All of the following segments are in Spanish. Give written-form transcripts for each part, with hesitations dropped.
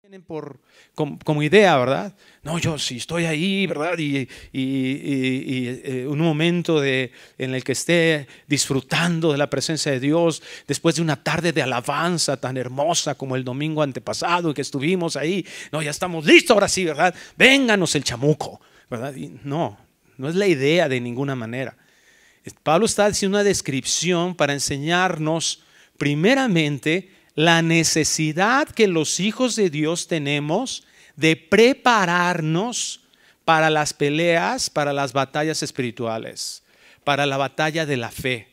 tienen como idea, ¿verdad? No, yo sí estoy ahí, ¿verdad? Un momento en el que esté disfrutando de la presencia de Dios, después de una tarde de alabanza tan hermosa como el domingo antepasado que estuvimos ahí. No, ya estamos listos ahora sí, ¿verdad? Vénganos el chamuco, ¿verdad? Y no es la idea de ninguna manera. Pablo está haciendo una descripción para enseñarnos primeramente la necesidad que los hijos de Dios tenemos de prepararnos para las peleas, para las batallas espirituales, para la batalla de la fe.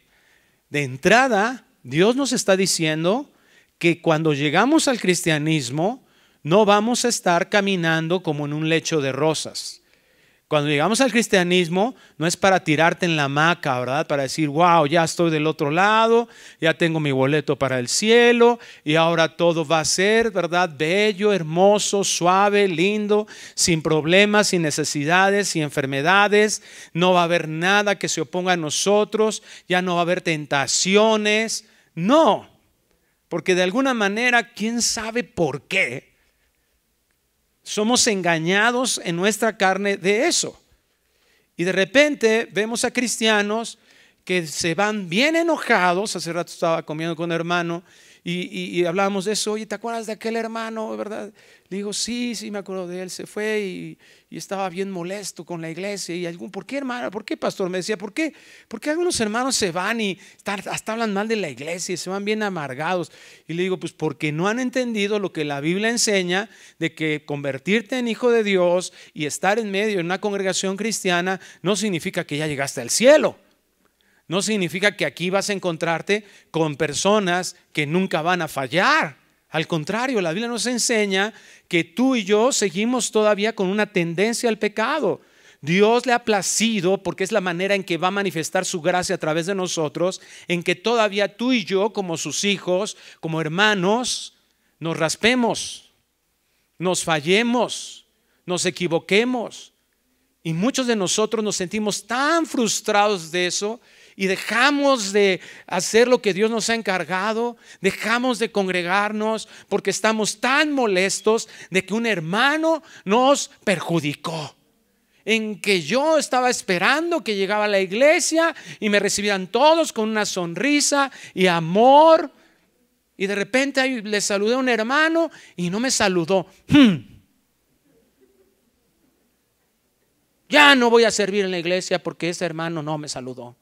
De entrada, Dios nos está diciendo que cuando llegamos al cristianismo no vamos a estar caminando como en un lecho de rosas. Cuando llegamos al cristianismo no es para tirarte en la hamaca, ¿verdad? Para decir, wow, ya estoy del otro lado, ya tengo mi boleto para el cielo y ahora todo va a ser, ¿verdad? Bello, hermoso, suave, lindo, sin problemas, sin necesidades, sin enfermedades. No va a haber nada que se oponga a nosotros, ya no va a haber tentaciones. No, porque de alguna manera, ¿quién sabe por qué? Somos engañados en nuestra carne de eso. Y de repente vemos a cristianos que se van bien enojados. Hace rato estaba comiendo con un hermano y hablábamos de eso. Oye, ¿te acuerdas de aquel hermano, verdad? Le digo, sí, me acuerdo de él. Se fue y estaba bien molesto con la iglesia. Y ¿por qué, hermano? ¿Por qué, pastor? Me decía, ¿por qué algunos hermanos se van y hasta hablan mal de la iglesia y se van bien amargados? Y le digo, pues porque no han entendido lo que la Biblia enseña de que convertirte en hijo de Dios y estar en medio de una congregación cristiana no significa que ya llegaste al cielo. No significa que aquí vas a encontrarte con personas que nunca van a fallar. Al contrario, la Biblia nos enseña que tú y yo seguimos todavía con una tendencia al pecado. Dios le ha placido, porque es la manera en que va a manifestar su gracia a través de nosotros, en que todavía tú y yo, como sus hijos, como hermanos, nos raspemos, nos fallemos, nos equivoquemos. Y muchos de nosotros nos sentimos tan frustrados de eso y dejamos de hacer lo que Dios nos ha encargado, dejamos de congregarnos porque estamos tan molestos de que un hermano nos perjudicó. En que yo estaba esperando que llegaba a la iglesia y me recibieran todos con una sonrisa y amor, y de repente ahí le saludé a un hermano y no me saludó. Ya no voy a servir en la iglesia porque ese hermano no me saludó.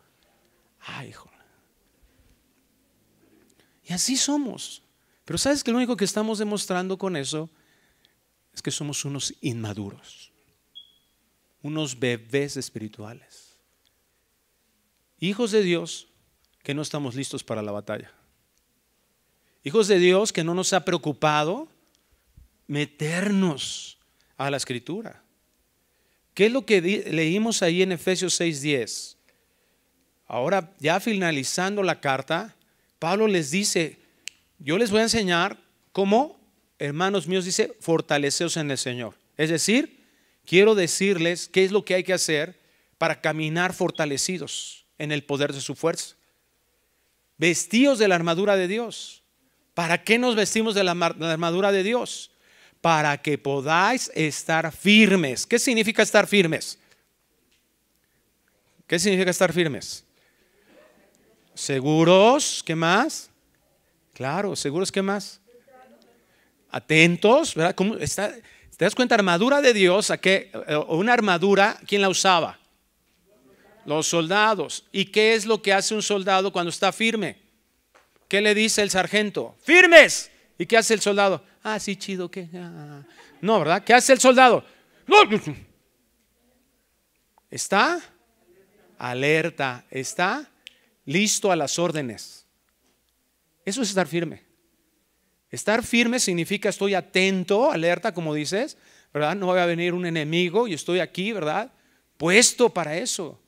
Ay, hijo. Y así somos. Pero ¿sabes que lo único que estamos demostrando con eso es que somos unos inmaduros, unos bebés espirituales, hijos de Dios que no estamos listos para la batalla, hijos de Dios que no nos ha preocupado meternos a la escritura? ¿Qué es lo que leímos ahí en Efesios 6:10? Ahora, ya finalizando la carta, Pablo les dice, yo les voy a enseñar cómo, hermanos míos, dice, fortaleceos en el Señor. Es decir, quiero decirles qué es lo que hay que hacer para caminar fortalecidos en el poder de su fuerza. Vestíos de la armadura de Dios. ¿Para qué nos vestimos de la armadura de Dios? Para que podáis estar firmes. ¿Qué significa estar firmes? ¿Qué significa estar firmes? Seguros, ¿qué más? Claro, seguros, ¿qué más? Atentos, ¿verdad? ¿Cómo está? ¿Te das cuenta? Armadura de Dios, ¿a qué? Una armadura, ¿quién la usaba? Los soldados. ¿Y qué es lo que hace un soldado cuando está firme? ¿Qué le dice el sargento? ¡Firmes! ¿Y qué hace el soldado? Ah, sí, chido, ¿qué? No, ¿verdad? ¿Qué hace el soldado? Está alerta, está listo a las órdenes. Eso es estar firme. Estar firme significa estoy atento, alerta, como dices, ¿verdad? No va a venir un enemigo y estoy aquí, ¿verdad? Puesto para eso.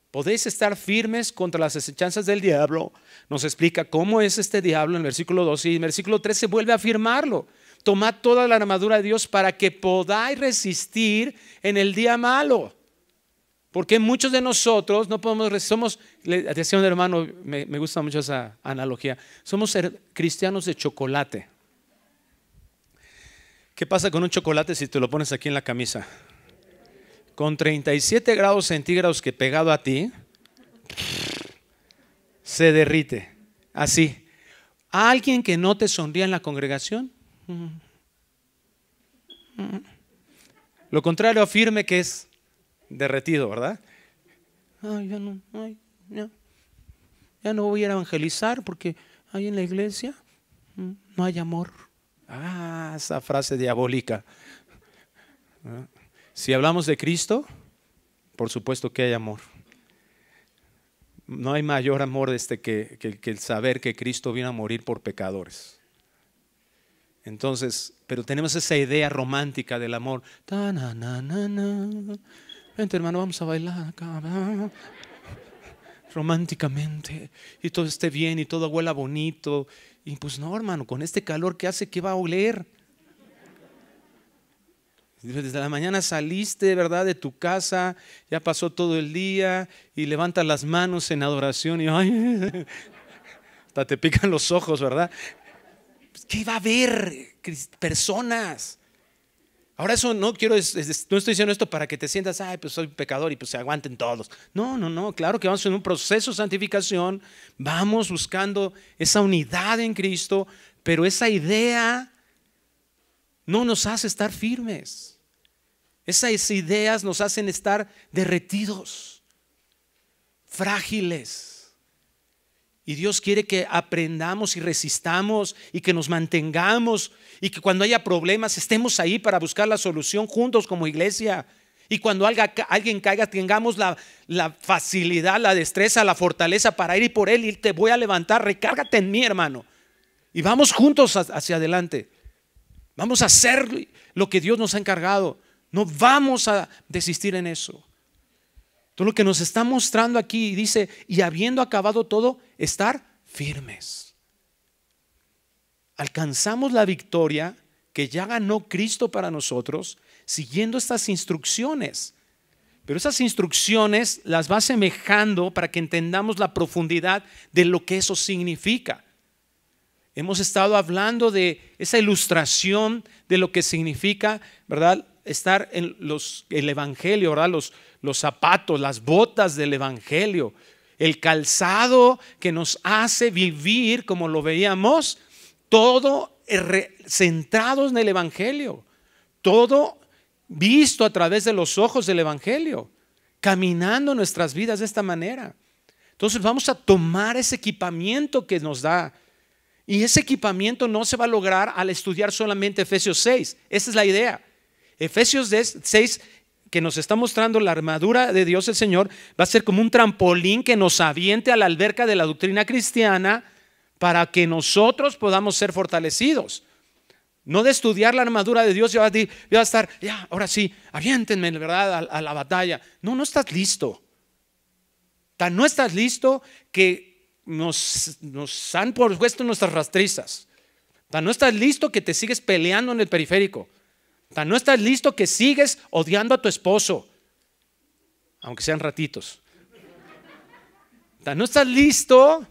Podéis estar firmes contra las acechanzas del diablo. Nos explica cómo es este diablo en el versículo 2 y en el versículo 3 se vuelve a afirmarlo. Tomad toda la armadura de Dios para que podáis resistir en el día malo. Porque muchos de nosotros no podemos resistir. Decía un hermano, me gusta mucho esa analogía, somos cristianos de chocolate. ¿Qué pasa con un chocolate si te lo pones aquí en la camisa? Con 37 grados centígrados que pegado a ti, se derrite. Así. ¿A alguien que no te sonría en la congregación? Lo contrario a firme, que es derretido, ¿verdad? Ay, ya no voy a evangelizar porque ahí en la iglesia no hay amor. Ah, esa frase diabólica. Si hablamos de Cristo, por supuesto que hay amor. No hay mayor amor que el saber que Cristo vino a morir por pecadores. Entonces, pero tenemos esa idea romántica del amor. Vente, hermano, vamos a bailar acá, románticamente, y todo esté bien y todo huela bonito. Y pues no, hermano, con este calor que hace, ¿qué va a oler? Desde la mañana saliste, ¿verdad?, de tu casa, ya pasó todo el día y levantas las manos en adoración y ay, hasta te pican los ojos, ¿verdad? ¿Qué va a haber? Personas. Ahora eso no quiero, no estoy diciendo esto para que te sientas, ay, pues soy pecador y pues se aguanten todos. No, claro que vamos en un proceso de santificación, vamos buscando esa unidad en Cristo, pero esa idea no nos hace estar firmes. Esas ideas nos hacen estar derretidos, frágiles. Y Dios quiere que aprendamos y resistamos y que nos mantengamos y que cuando haya problemas estemos ahí para buscar la solución juntos como iglesia. Y cuando alguien caiga tengamos la facilidad, la destreza, la fortaleza para ir por él y te voy a levantar, recárgate en mí, hermano. Y vamos juntos hacia adelante. Vamos a hacer lo que Dios nos ha encargado. No vamos a desistir en eso. Todo lo que nos está mostrando aquí dice, y habiendo acabado todo, estar firmes. Alcanzamos la victoria que ya ganó Cristo para nosotros, siguiendo estas instrucciones. Pero esas instrucciones las va asemejando para que entendamos la profundidad de lo que eso significa. Hemos estado hablando de esa ilustración de lo que significa, ¿verdad?, estar en el evangelio, ¿verdad? Los zapatos, las botas del evangelio, el calzado que nos hace vivir, como lo veíamos, todo centrados en el evangelio, todo visto a través de los ojos del evangelio, caminando nuestras vidas de esta manera. Entonces vamos a tomar ese equipamiento que nos da. Y ese equipamiento no se va a lograr al estudiar solamente Efesios 6. Esa es la idea. Efesios 6, que nos está mostrando la armadura de Dios el Señor, va a ser como un trampolín que nos aviente a la alberca de la doctrina cristiana para que nosotros podamos ser fortalecidos. No de estudiar la armadura de Dios, ya va a estar, ya, ahora sí, aviéntenme, ¿verdad?, a la batalla. No estás listo. No estás listo que nos han puesto nuestras rastrizas. No estás listo que te sigues peleando en el periférico. No estás listo que sigues odiando a tu esposo, aunque sean ratitos. No estás listo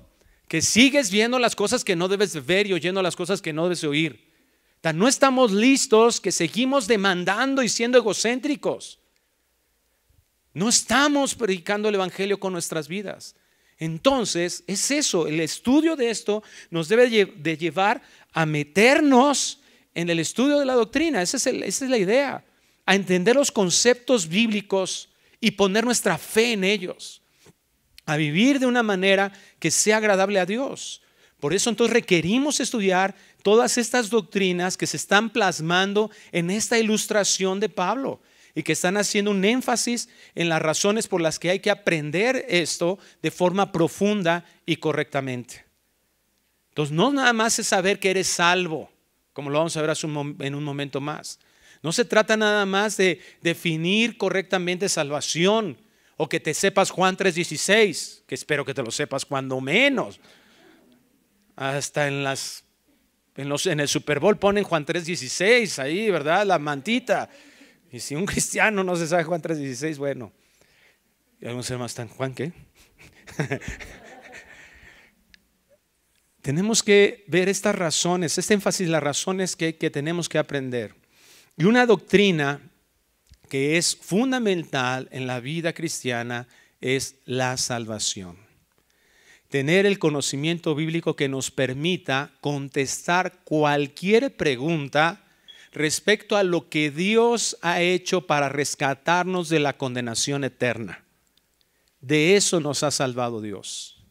que sigues viendo las cosas que no debes ver y oyendo las cosas que no debes oír. No estamos listos que seguimos demandando y siendo egocéntricos. No estamos predicando el evangelio con nuestras vidas. Entonces es eso, el estudio de esto nos debe de llevar a meternos en el estudio de la doctrina. Esa es la idea, a entender los conceptos bíblicos y poner nuestra fe en ellos, a vivir de una manera que sea agradable a Dios. Por eso entonces requerimos estudiar todas estas doctrinas que se están plasmando en esta ilustración de Pablo y que están haciendo un énfasis en las razones por las que hay que aprender esto de forma profunda y correctamente. Entonces no nada más es saber que eres salvo, como lo vamos a ver en un momento más. No se trata nada más de definir correctamente salvación o que te sepas Juan 3:16, que espero que te lo sepas cuando menos. Hasta en el Super Bowl ponen Juan 3:16 ahí, ¿verdad? La mantita. Y si un cristiano no se sabe Juan 3:16, bueno. Y algunos hermanos están, ¿Juan qué? Tenemos que ver estas razones, este énfasis, las razones que tenemos que aprender. Y una doctrina que es fundamental en la vida cristiana es la salvación. Tener el conocimiento bíblico que nos permita contestar cualquier pregunta respecto a lo que Dios ha hecho para rescatarnos de la condenación eterna. De eso nos ha salvado Dios.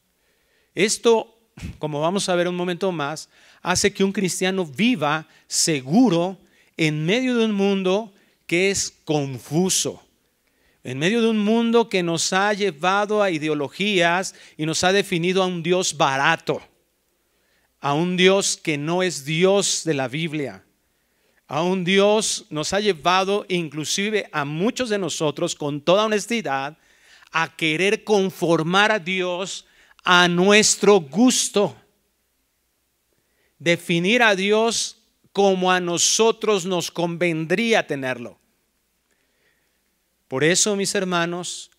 Esto, como vamos a ver un momento más, hace que un cristiano viva seguro en medio de un mundo que es confuso, en medio de un mundo que nos ha llevado a ideologías y nos ha definido a un Dios barato, a un Dios que no es Dios de la Biblia, a un Dios nos ha llevado inclusive a muchos de nosotros con toda honestidad a querer conformar a Dios a nuestro gusto, definir a Dios como a nosotros nos convendría tenerlo. Por eso, mis hermanos,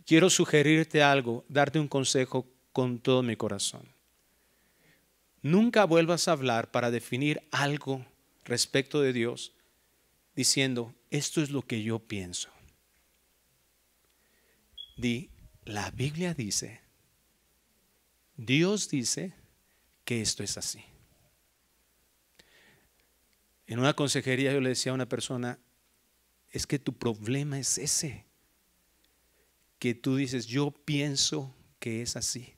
quiero sugerirte algo, darte un consejo con todo mi corazón. Nunca vuelvas a hablar para definir algo respecto de Dios diciendo, esto es lo que yo pienso. Di, la Biblia dice, Dios dice que esto es así. En una consejería yo le decía a una persona, es que tu problema es ese, que tú dices, yo pienso que es así,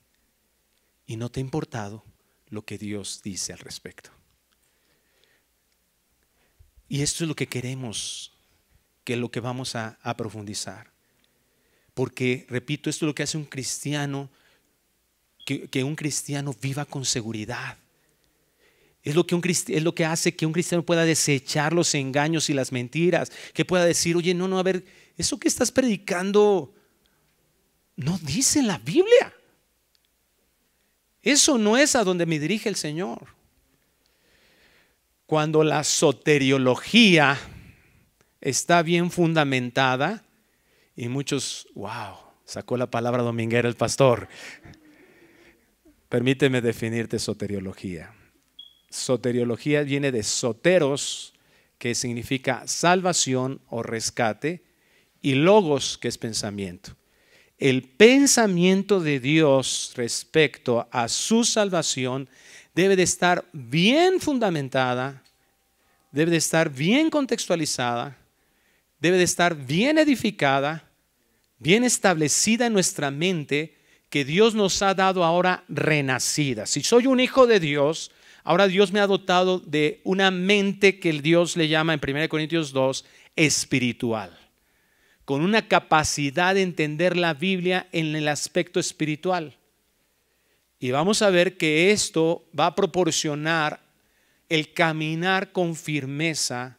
y no te ha importado lo que Dios dice al respecto. Y esto es lo que queremos, que es lo que vamos a profundizar. Porque, repito, esto es lo que hace un cristiano, que un cristiano viva con seguridad. Es lo que hace que un cristiano pueda desechar los engaños y las mentiras, que pueda decir, oye, no, a ver, eso que estás predicando no dice en la Biblia. Eso no es a donde me dirige el Señor. Cuando la soteriología está bien fundamentada, y muchos, wow, sacó la palabra dominguera el pastor. Permíteme definirte soteriología. Soteriología viene de soteros, que significa salvación o rescate, y logos, que es pensamiento. El pensamiento de Dios respecto a su salvación debe de estar bien fundamentada, debe de estar bien contextualizada, debe de estar bien edificada, bien establecida en nuestra mente, que Dios nos ha dado ahora renacida. Si soy un hijo de Dios, ahora Dios me ha dotado de una mente que el Dios le llama en 1 Corintios 2 espiritual, con una capacidad de entender la Biblia en el aspecto espiritual. Y vamos a ver que esto va a proporcionar el caminar con firmeza,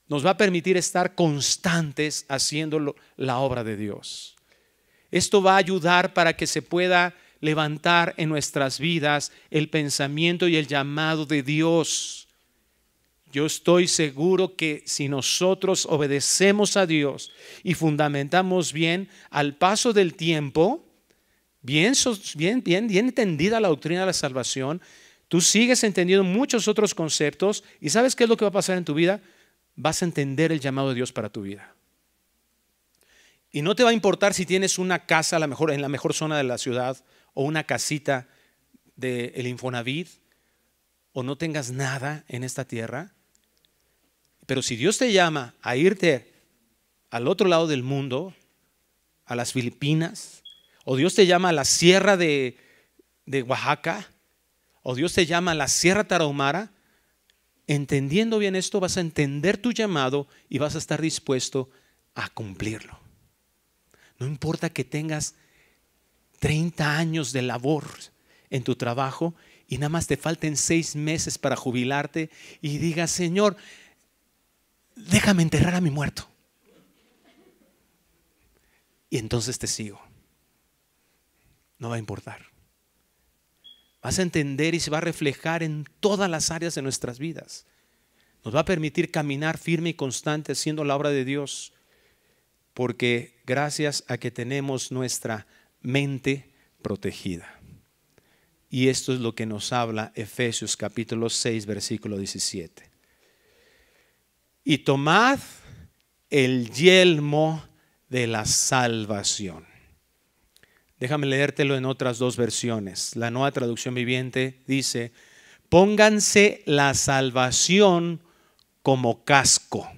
nos va a permitir estar constantes haciendo la obra de Dios. Esto va a ayudar para que se pueda levantar en nuestras vidas el pensamiento y el llamado de Dios. Yo estoy seguro que si nosotros obedecemos a Dios y fundamentamos bien, al paso del tiempo, bien entendida la doctrina de la salvación, tú sigues entendiendo muchos otros conceptos y ¿sabes qué es lo que va a pasar en tu vida? Vas a entender el llamado de Dios para tu vida. Y no te va a importar si tienes una casa en la mejor zona de la ciudad o una casita del Infonavit o no tengas nada en esta tierra. Pero si Dios te llama a irte al otro lado del mundo, a las Filipinas, o Dios te llama a la sierra de Oaxaca, o Dios te llama a la Sierra Tarahumara, entendiendo bien esto vas a entender tu llamado y vas a estar dispuesto a cumplirlo. No importa que tengas 30 años de labor en tu trabajo y nada más te falten 6 meses para jubilarte y digas, Señor, déjame enterrar a mi muerto. Y entonces te sigo. No va a importar. Vas a entender y se va a reflejar en todas las áreas de nuestras vidas. Nos va a permitir caminar firme y constante haciendo la obra de Dios, porque gracias a que tenemos nuestra mente protegida. Y esto es lo que nos habla Efesios capítulo 6 versículo 17. y tomad el yelmo de la salvación. Déjame leértelo en otras dos versiones. La Nueva Traducción Viviente dice: pónganse la salvación como casco.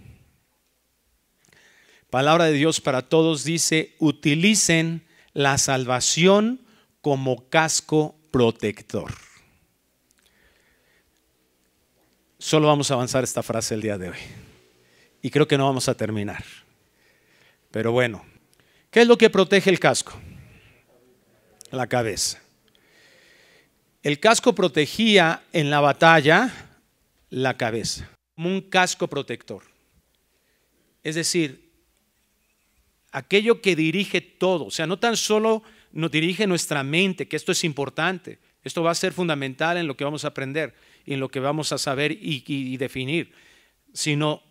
Palabra de Dios para todos dice: utilicen la salvación como casco protector. Solo vamos a avanzar esta frase el día de hoy. Y creo que no vamos a terminar. Pero bueno, ¿qué es lo que protege el casco? La cabeza. El casco protegía en la batalla la cabeza, como un casco protector. Es decir, aquello que dirige todo. O sea, no tan solo nos dirige nuestra mente, que esto es importante. Esto va a ser fundamental en lo que vamos a aprender y en lo que vamos a saber y definir, sino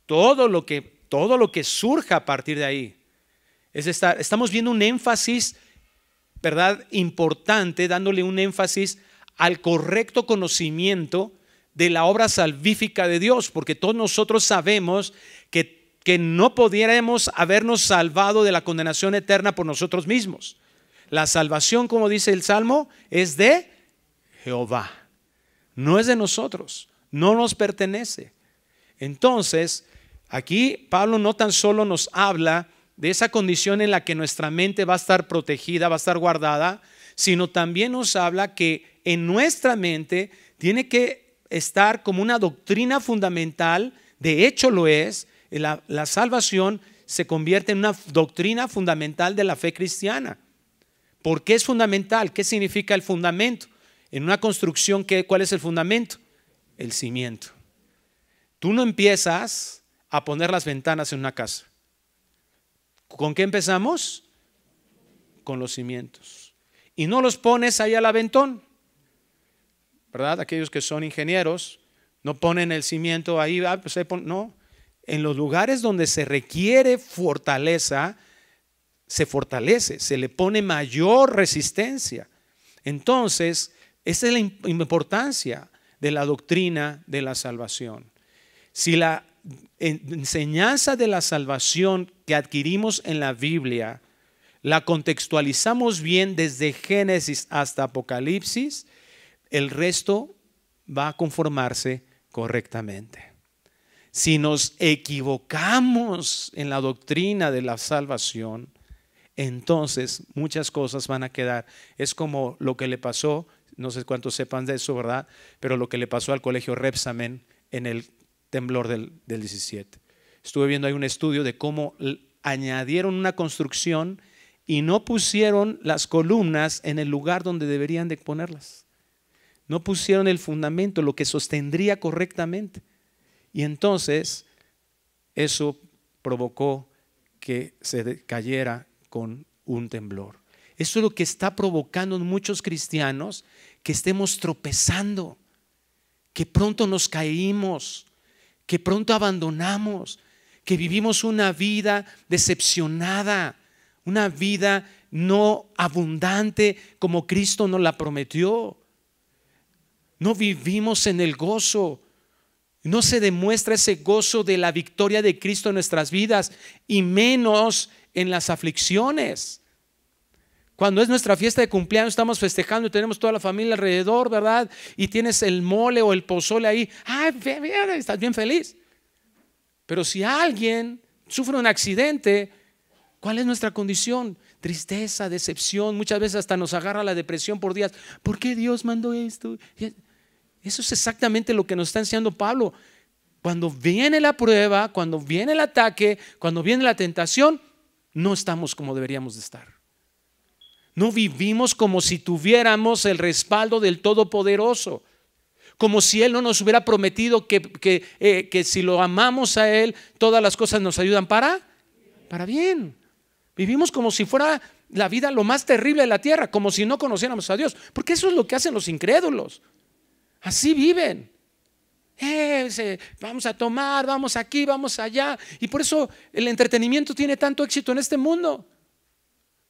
todo lo que surja a partir de ahí. Estamos viendo un énfasis, ¿verdad?, importante, dándole un énfasis al correcto conocimiento de la obra salvífica de Dios, porque todos nosotros sabemos que no pudiéramos habernos salvado de la condenación eterna por nosotros mismos. La salvación, como dice el Salmo, es de Jehová, no es de nosotros, no nos pertenece. Entonces, aquí Pablo no tan solo nos habla de esa condición en la que nuestra mente va a estar protegida, va a estar guardada, sino también nos habla que en nuestra mente tiene que estar como una doctrina fundamental. De hecho lo es. La salvación se convierte en una doctrina fundamental de la fe cristiana. ¿Por qué es fundamental? ¿Qué significa el fundamento? En una construcción, ¿cuál es el fundamento? El cimiento. Tú no empiezas a poner las ventanas en una casa. ¿Con qué empezamos? Con los cimientos. Y no los pones ahí al aventón, ¿verdad? Aquellos que son ingenieros no ponen el cimiento ahí, no. En los lugares donde se requiere fortaleza, se fortalece, se le pone mayor resistencia. Entonces, esa es la importancia de la doctrina de la salvación. Si la enseñanza de la salvación que adquirimos en la Biblia la contextualizamos bien desde Génesis hasta Apocalipsis, el resto va a conformarse correctamente. Si nos equivocamos en la doctrina de la salvación, entonces muchas cosas van a quedar. Es como lo que le pasó, no sé cuántos sepan de eso, ¿verdad? Pero lo que le pasó al colegio Repsamen en el temblor del 17. Estuve viendo ahí un estudio de cómo añadieron una construcción y no pusieron las columnas en el lugar donde deberían de ponerlas. No pusieron el fundamento, lo que sostendría correctamente. Y entonces eso provocó que se cayera con un temblor. Eso es lo que está provocando en muchos cristianos, que estemos tropezando, que pronto nos caímos, que pronto abandonamos, que vivimos una vida decepcionada, una vida no abundante como Cristo nos la prometió. No vivimos en el gozo. No se demuestra ese gozo de la victoria de Cristo en nuestras vidas, y menos en las aflicciones. Cuando es nuestra fiesta de cumpleaños, estamos festejando y tenemos toda la familia alrededor, ¿verdad? Y tienes el mole o el pozole ahí. ¡Ay, estás bien feliz! Pero si alguien sufre un accidente, ¿cuál es nuestra condición? Tristeza, decepción, muchas veces hasta nos agarra la depresión por días. ¿Por qué Dios mandó esto? Eso es exactamente lo que nos está enseñando Pablo. Cuando viene la prueba, cuando viene el ataque, cuando viene la tentación, no estamos como deberíamos de estar. No vivimos como si tuviéramos el respaldo del Todopoderoso, como si Él no nos hubiera prometido que si lo amamos a Él, todas las cosas nos ayudan para bien. Vivimos como si fuera la vida lo más terrible de la tierra, como si no conociéramos a Dios, porque eso es lo que hacen los incrédulos. Así viven. Vamos a tomar, vamos aquí, vamos allá. Y por eso el entretenimiento tiene tanto éxito en este mundo,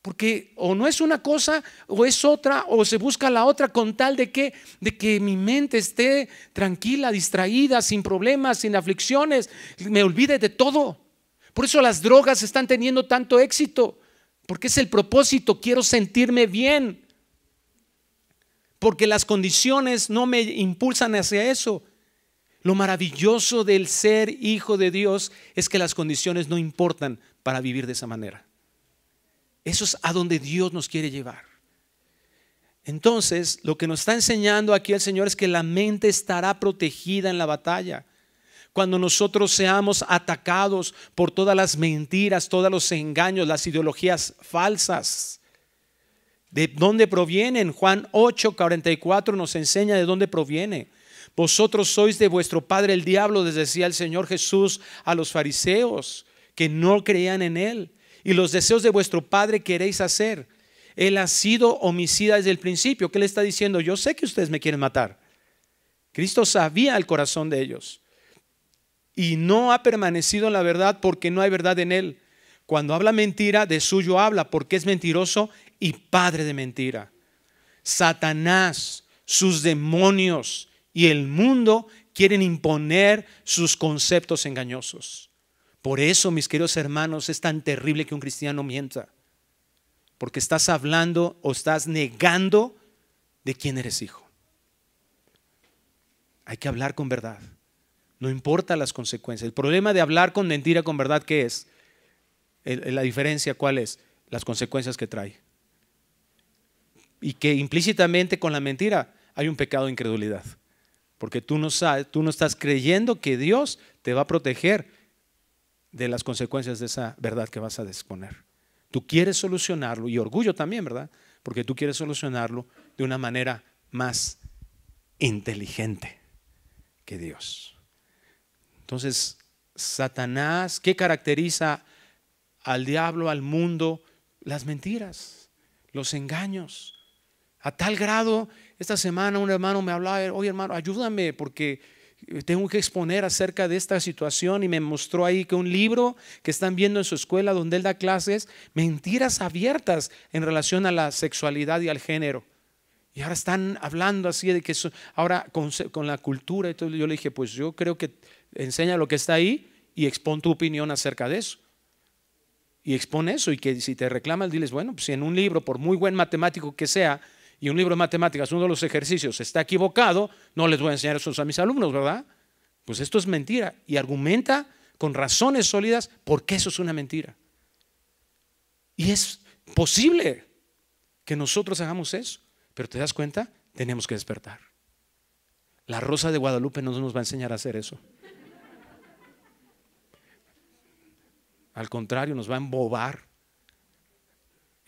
Porque o no es una cosa o es otra, o se busca la otra con tal de que mi mente esté tranquila, distraída, sin problemas, sin aflicciones, me olvide de todo. Por eso las drogas están teniendo tanto éxito, porque es el propósito, quiero sentirme bien, porque las condiciones no me impulsan hacia eso. Lo maravilloso del ser hijo de Dios es que las condiciones no importan para vivir de esa manera. Eso es a donde Dios nos quiere llevar. Entonces, lo que nos está enseñando aquí el Señor es que la mente estará protegida en la batalla. Cuando nosotros seamos atacados por todas las mentiras, todos los engaños, las ideologías falsas. ¿De dónde provienen? Juan 8:44 nos enseña de dónde proviene. Vosotros sois de vuestro padre el diablo, les decía el Señor Jesús a los fariseos que no creían en Él. Y los deseos de vuestro padre queréis hacer. Él ha sido homicida desde el principio. ¿Qué le está diciendo? Yo sé que ustedes me quieren matar. Cristo sabía el corazón de ellos. Y no ha permanecido en la verdad porque no hay verdad en Él. Cuando habla mentira, de suyo habla porque es mentiroso y padre de mentira. Satanás, sus demonios y el mundo quieren imponer sus conceptos engañosos. Por eso, mis queridos hermanos, es tan terrible que un cristiano mienta, porque estás hablando o estás negando de quién eres hijo. Hay que hablar con verdad, no importa las consecuencias. El problema de hablar con mentira con verdad, ¿qué es? La diferencia, ¿cuál es? Las consecuencias que trae. Y que implícitamente con la mentira hay un pecado de incredulidad, porque tú no estás creyendo que Dios te va a proteger de las consecuencias de esa verdad que vas a exponer. Tú quieres solucionarlo, y orgullo también, ¿verdad? Porque tú quieres solucionarlo de una manera más inteligente que Dios. Entonces, Satanás, ¿qué caracteriza al diablo, al mundo? Las mentiras, los engaños. A tal grado, esta semana un hermano me hablaba, oye hermano, ayúdame porque tengo que exponer acerca de esta situación, y me mostró ahí que un libro que están viendo en su escuela donde él da clases, mentiras abiertas en relación a la sexualidad y al género. Y ahora están hablando así de que eso, ahora con la cultura y todo. Yo le dije, pues yo creo que enseña lo que está ahí y expon tu opinión acerca de eso. Y expone eso, y que si te reclaman, diles, bueno, pues si en un libro, por muy buen matemático que sea, y un libro de matemáticas, uno de los ejercicios está equivocado, no les voy a enseñar eso a mis alumnos, ¿verdad? Pues esto es mentira, y argumenta con razones sólidas por qué eso es una mentira. Y es posible que nosotros hagamos eso, pero ¿te das cuenta? Tenemos que despertar. La Rosa de Guadalupe no nos va a enseñar a hacer eso. Al contrario, nos va a embobar.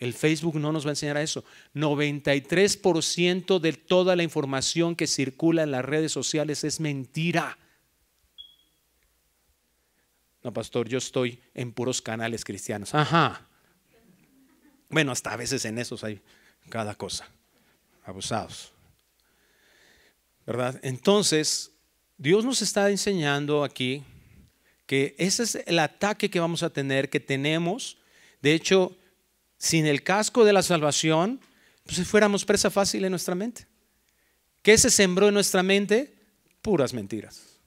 El Facebook no nos va a enseñar a eso. 93% de toda la información que circula en las redes sociales es mentira. No, pastor, yo estoy en puros canales cristianos. Ajá. Bueno, hasta a veces en esos hay cada cosa. Abusados. ¿Verdad? Entonces, Dios nos está enseñando aquí que ese es el ataque que vamos a tener, que tenemos. De hecho, sin el casco de la salvación, pues si fuéramos presa fácil en nuestra mente. ¿Qué se sembró en nuestra mente? Puras mentiras.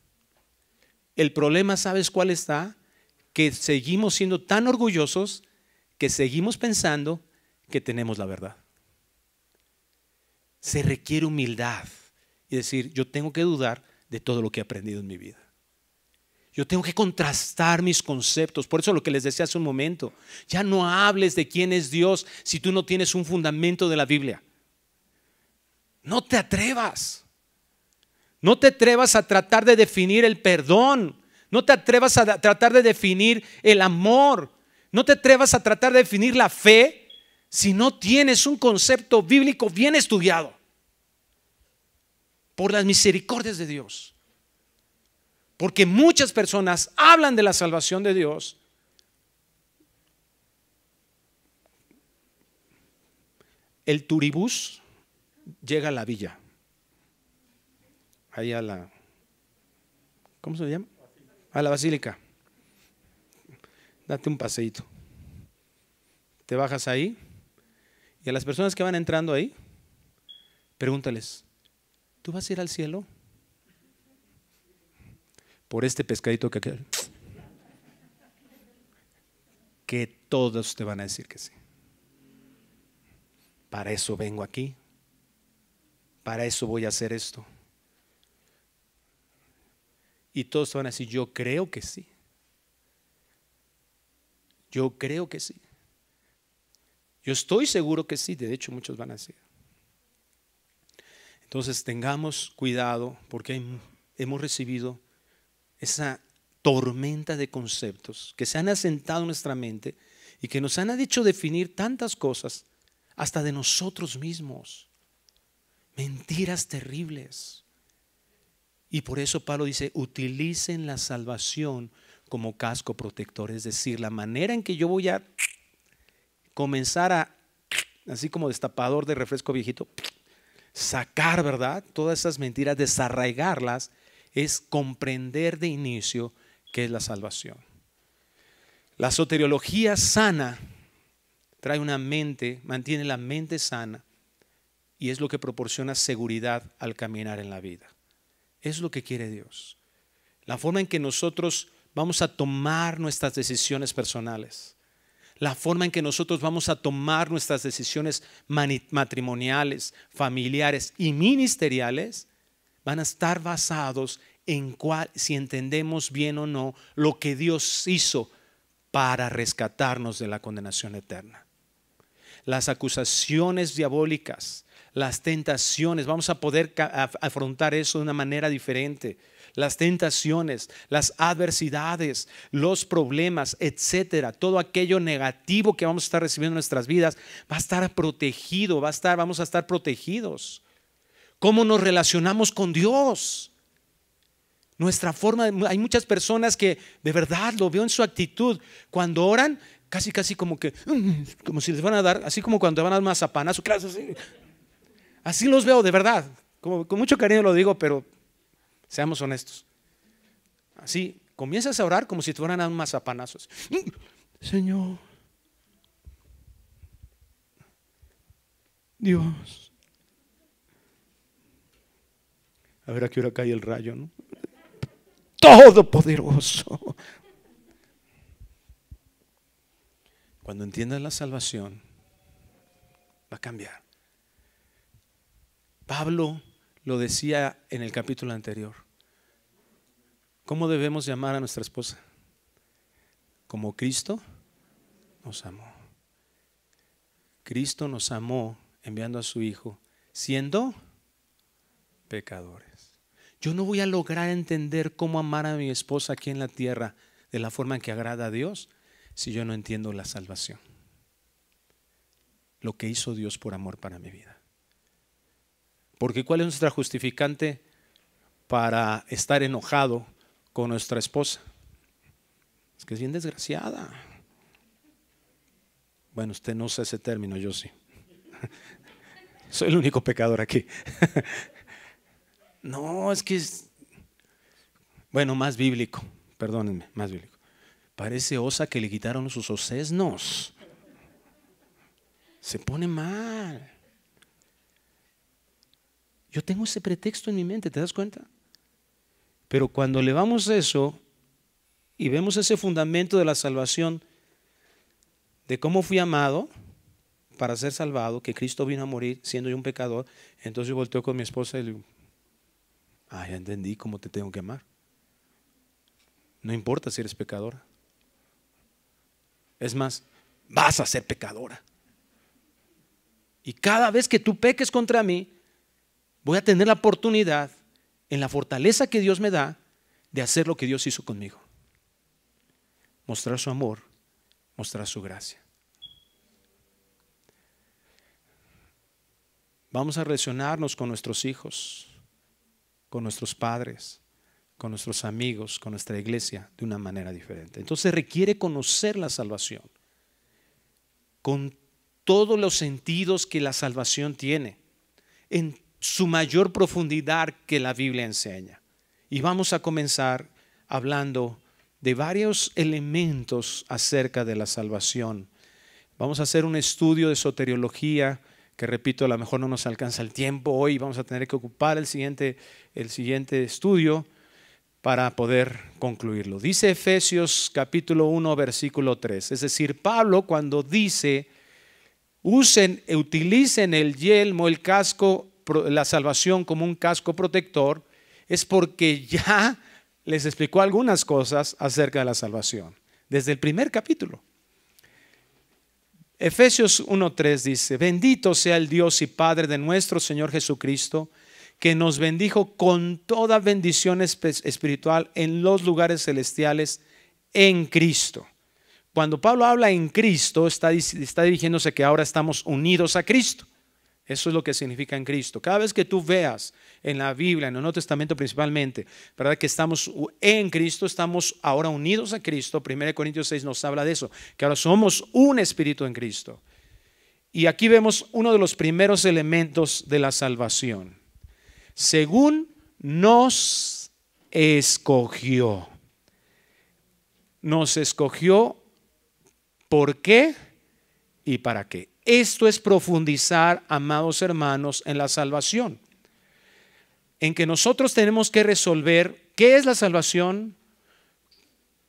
El problema, ¿sabes cuál está? Que seguimos siendo tan orgullosos que seguimos pensando que tenemos la verdad. Se requiere humildad y decir, yo tengo que dudar de todo lo que he aprendido en mi vida. Yo tengo que contrastar mis conceptos. Por eso lo que les decía hace un momento, ya no hables de quién es Dios si tú no tienes un fundamento de la Biblia. No te atrevas. No te atrevas a tratar de definir el perdón. No te atrevas a tratar de definir el amor. No te atrevas a tratar de definir la fe si no tienes un concepto bíblico bien estudiado por las misericordias de Dios. Porque muchas personas hablan de la salvación de Dios, el turibús llega a la villa, ahí a la, ¿cómo se llama? A la basílica. Date un paseíto. Te bajas ahí Y a las personas que van entrando ahí, pregúntales, ¿tú vas a ir al cielo? Por este pescadito que queda. Que todos te van a decir que sí. Para eso vengo aquí. Para eso voy a hacer esto. Y todos te van a decir, yo creo que sí. Yo creo que sí. Yo estoy seguro que sí. De hecho, muchos van a decir. Entonces tengamos cuidado porque hemos recibido esa tormenta de conceptos que se han asentado en nuestra mente y que nos han hecho definir tantas cosas hasta de nosotros mismos. Mentiras terribles. Y por eso Pablo dice, utilicen la salvación como casco protector. Es decir, la manera en que yo voy a comenzar a, así como destapador de refresco viejito, sacar, ¿verdad?, todas esas mentiras, desarraigarlas, es comprender de inicio qué es la salvación. La soteriología sana trae una mente, mantiene la mente sana y es lo que proporciona seguridad al caminar en la vida. Es lo que quiere Dios. La forma en que nosotros vamos a tomar nuestras decisiones personales, la forma en que nosotros vamos a tomar nuestras decisiones matrimoniales, familiares y ministeriales van a estar basados en si entendemos bien o no lo que Dios hizo para rescatarnos de la condenación eterna. Las acusaciones diabólicas, las tentaciones, vamos a poder afrontar eso de una manera diferente. Las tentaciones, las adversidades, los problemas, etcétera, todo aquello negativo que vamos a estar recibiendo en nuestras vidas va a estar protegido, vamos a estar protegidos. ¿Cómo nos relacionamos con Dios? Nuestra forma, hay muchas personas que de verdad lo veo en su actitud. Cuando oran, casi como que, como si les van a dar, así como cuando van a dar mazapanazo, así los veo de verdad. Con mucho cariño lo digo, pero seamos honestos. Así, comienzas a orar como si te fueran a dar un mazapanazo. Señor, Dios, a ver a qué hora cae el rayo, ¿no? Todopoderoso. Cuando entiendas la salvación, va a cambiar. Pablo lo decía en el capítulo anterior. ¿Cómo debemos llamar a nuestra esposa? Como Cristo nos amó. Cristo nos amó enviando a su Hijo, siendo pecadores. Yo no voy a lograr entender cómo amar a mi esposa aquí en la tierra de la forma en que agrada a Dios si yo no entiendo la salvación. Lo que hizo Dios por amor para mi vida. Porque ¿cuál es nuestra justificante para estar enojado con nuestra esposa? Es que es bien desgraciada. Bueno, usted no usa ese término, yo sí. Soy el único pecador aquí. No, es que es, bueno, más bíblico, perdónenme, más bíblico. Parece osa que le quitaron sus osesnos. Se pone mal. Yo tengo ese pretexto en mi mente, ¿te das cuenta? Pero cuando elevamos eso y vemos ese fundamento de la salvación, de cómo fui amado para ser salvado, que Cristo vino a morir siendo yo un pecador, entonces yo volteo con mi esposa y le digo, ya entendí cómo te tengo que amar. No importa si eres pecadora. Es más, vas a ser pecadora. Y cada vez que tú peques contra mí, voy a tener la oportunidad, en la fortaleza que Dios me da, de hacer lo que Dios hizo conmigo. Mostrar su amor, mostrar su gracia. Vamos a relacionarnos con nuestros hijos, con nuestros padres, con nuestros amigos, con nuestra iglesia de una manera diferente. Entonces requiere conocer la salvación con todos los sentidos que la salvación tiene, en su mayor profundidad que la Biblia enseña. Y vamos a comenzar hablando de varios elementos acerca de la salvación Vamos a hacer un estudio de soteriología que, repito, a lo mejor no nos alcanza el tiempo hoy. Vamos a tener que ocupar el siguiente estudio para poder concluirlo. Dice Efesios capítulo 1, versículo 3. Es decir, Pablo cuando dice, utilicen el yelmo, el casco, la salvación como un casco protector, es porque ya les explicó algunas cosas acerca de la salvación, desde el primer capítulo. Efesios 1:3 dice, bendito sea el Dios y Padre de nuestro Señor Jesucristo, que nos bendijo con toda bendición espiritual en los lugares celestiales en Cristo. Cuando Pablo habla en Cristo, está dirigiéndose que ahora estamos unidos a Cristo. Eso es lo que significa en Cristo. Cada vez que tú veas en la Biblia, en el Nuevo Testamento principalmente, ¿verdad?, que estamos en Cristo, estamos ahora unidos a Cristo. 1 Corintios 6 nos habla de eso, que ahora somos un espíritu en Cristo. Y aquí vemos uno de los primeros elementos de la salvación. Según nos escogió. Nos escogió, ¿por qué y para qué? Esto es profundizar, amados hermanos, en la salvación. En que nosotros tenemos que resolver qué es la salvación,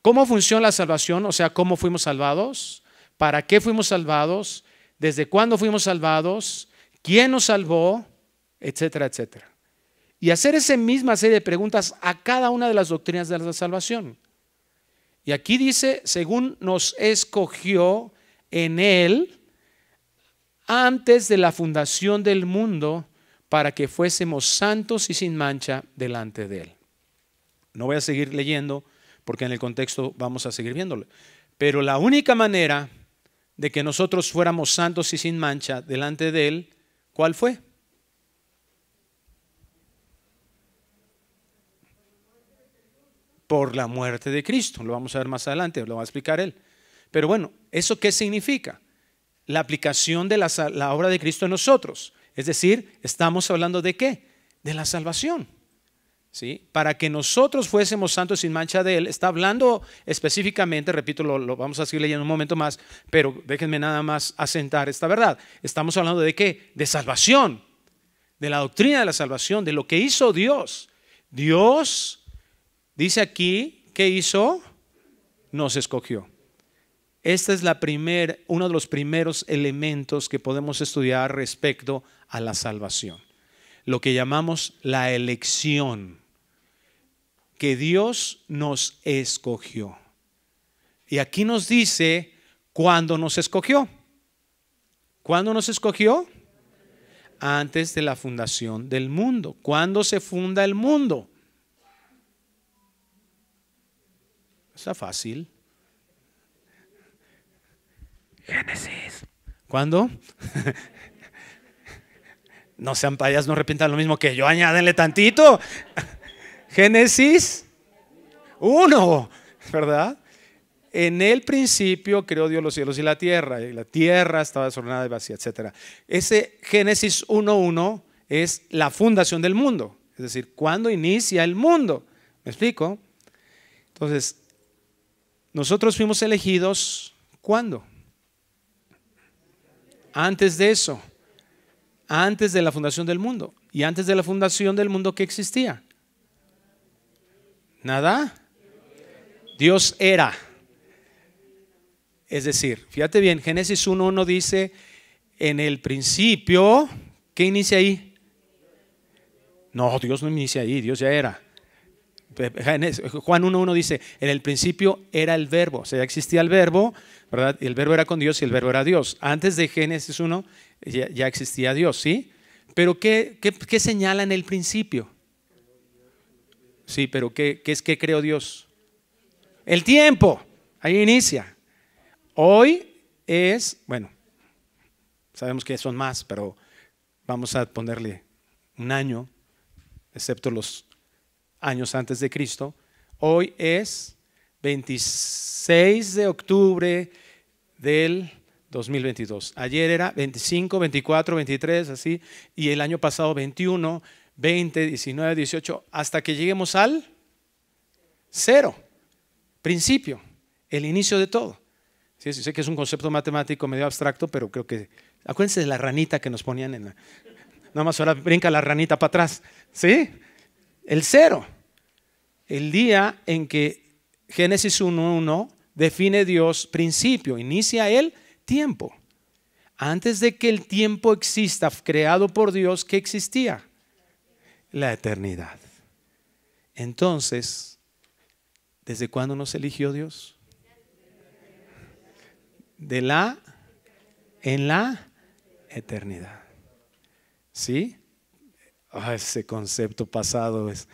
cómo funciona la salvación, o sea, cómo fuimos salvados, para qué fuimos salvados, desde cuándo fuimos salvados, quién nos salvó, etcétera, etcétera. Y hacer esa misma serie de preguntas a cada una de las doctrinas de la salvación. Y aquí dice, según nos escogió en Él, antes de la fundación del mundo, para que fuésemos santos y sin mancha delante de Él. No voy a seguir leyendo porque en el contexto vamos a seguir viéndolo. Pero la única manera de que nosotros fuéramos santos y sin mancha delante de Él, ¿cuál fue? Por la muerte de Cristo. Lo vamos a ver más adelante, lo va a explicar Él. Pero bueno, ¿eso qué significa? La aplicación de la obra de Cristo en nosotros. Es decir, estamos hablando ¿de qué? De la salvación. ¿Sí? Para que nosotros fuésemos santos sin mancha de Él. Está hablando específicamente, repito, lo vamos a seguir leyendo un momento más, pero déjenme nada más asentar esta verdad. Estamos hablando ¿de qué? De salvación, de la doctrina de la salvación, de lo que hizo Dios. Dios, dice aquí, ¿qué hizo? Nos escogió. Este es uno de los primeros elementos que podemos estudiar respecto a la salvación. Lo que llamamos la elección, que Dios nos escogió. Y aquí nos dice cuándo nos escogió. ¿Cuándo nos escogió? Antes de la fundación del mundo. ¿Cuándo se funda el mundo? Está fácil. Génesis. ¿Cuándo? No sean payas, no repitan lo mismo que yo, añádenle tantito. Génesis 1, ¿verdad? En el principio creó Dios los cielos y la tierra estaba desordenada y vacía, etc. Ese Génesis 1:1 es la fundación del mundo, es decir, ¿cuándo inicia el mundo? ¿Me explico? Entonces, nosotros fuimos elegidos, ¿cuándo? Antes de eso, antes de la fundación del mundo. ¿Y antes de la fundación del mundo qué existía? Nada. Dios era. Es decir, fíjate bien, Génesis 1:1 dice, en el principio, ¿qué inicia ahí? No, Dios no inicia ahí, Dios ya era. Juan 1:1 dice, en el principio era el verbo, o sea, ya existía el verbo, ¿verdad? Y el verbo era con Dios y el verbo era Dios. Antes de Génesis 1 ya existía Dios, ¿sí? Pero ¿qué señala en el principio? Sí, pero ¿qué creó Dios? El tiempo, ahí inicia. Hoy es, bueno, sabemos que son más, pero vamos a ponerle un año, excepto los años antes de Cristo. Hoy es 26 de octubre del 2022. Ayer era 25, 24, 23, así, y el año pasado 21, 20, 19, 18, hasta que lleguemos al 0, principio, el inicio de todo. Sí, sí, sé que es un concepto matemático medio abstracto, pero creo que... Acuérdense de la ranita que nos ponían en la... Nada más ahora brinca la ranita para atrás. ¿Sí? El cero. El día en que Génesis 1:1 define Dios principio, inicia el tiempo. Antes de que el tiempo exista, creado por Dios, ¿qué existía? La eternidad. Entonces, ¿desde cuándo nos eligió Dios? En la eternidad. ¿Sí? Ese concepto pasado es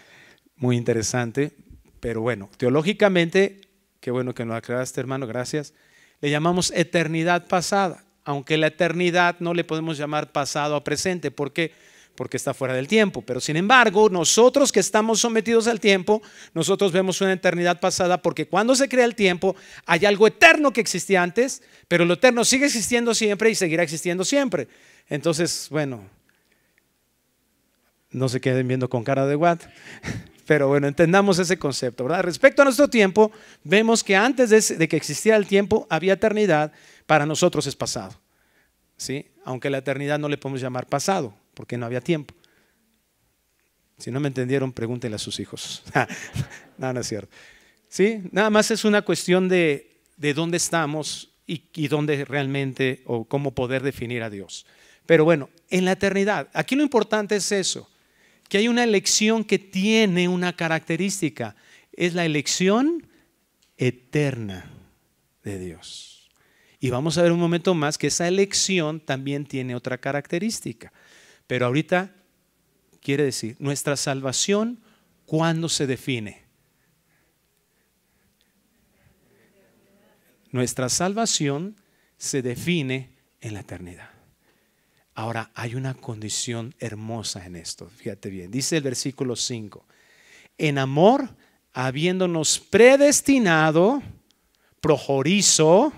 muy interesante, pero bueno, teológicamente, qué bueno que nos aclaraste, hermano, gracias. Le llamamos eternidad pasada, aunque la eternidad no le podemos llamar pasado a presente. ¿Por qué? Porque está fuera del tiempo. Pero sin embargo, nosotros que estamos sometidos al tiempo, nosotros vemos una eternidad pasada, porque cuando se crea el tiempo, hay algo eterno que existía antes, pero lo eterno sigue existiendo siempre y seguirá existiendo siempre. Entonces, bueno, no se queden viendo con cara de what. Pero bueno, entendamos ese concepto, ¿verdad? Respecto a nuestro tiempo, vemos que antes de que existiera el tiempo, había eternidad. Para nosotros es pasado, ¿sí? Aunque la eternidad no le podemos llamar pasado, porque no había tiempo. Si no me entendieron, pregúntenle a sus hijos. No, no es cierto. ¿Sí? Nada más es una cuestión de dónde estamos y dónde realmente, o cómo poder definir a Dios. Pero bueno, en la eternidad, aquí lo importante es eso, que hay una elección que tiene una característica, es la elección eterna de Dios. Y vamos a ver un momento más que esa elección también tiene otra característica. Pero ahorita quiere decir, nuestra salvación, ¿cuándo se define? Nuestra salvación se define en la eternidad. Ahora, hay una condición hermosa en esto, fíjate bien, dice el versículo 5, en amor, habiéndonos predestinado, projorizo,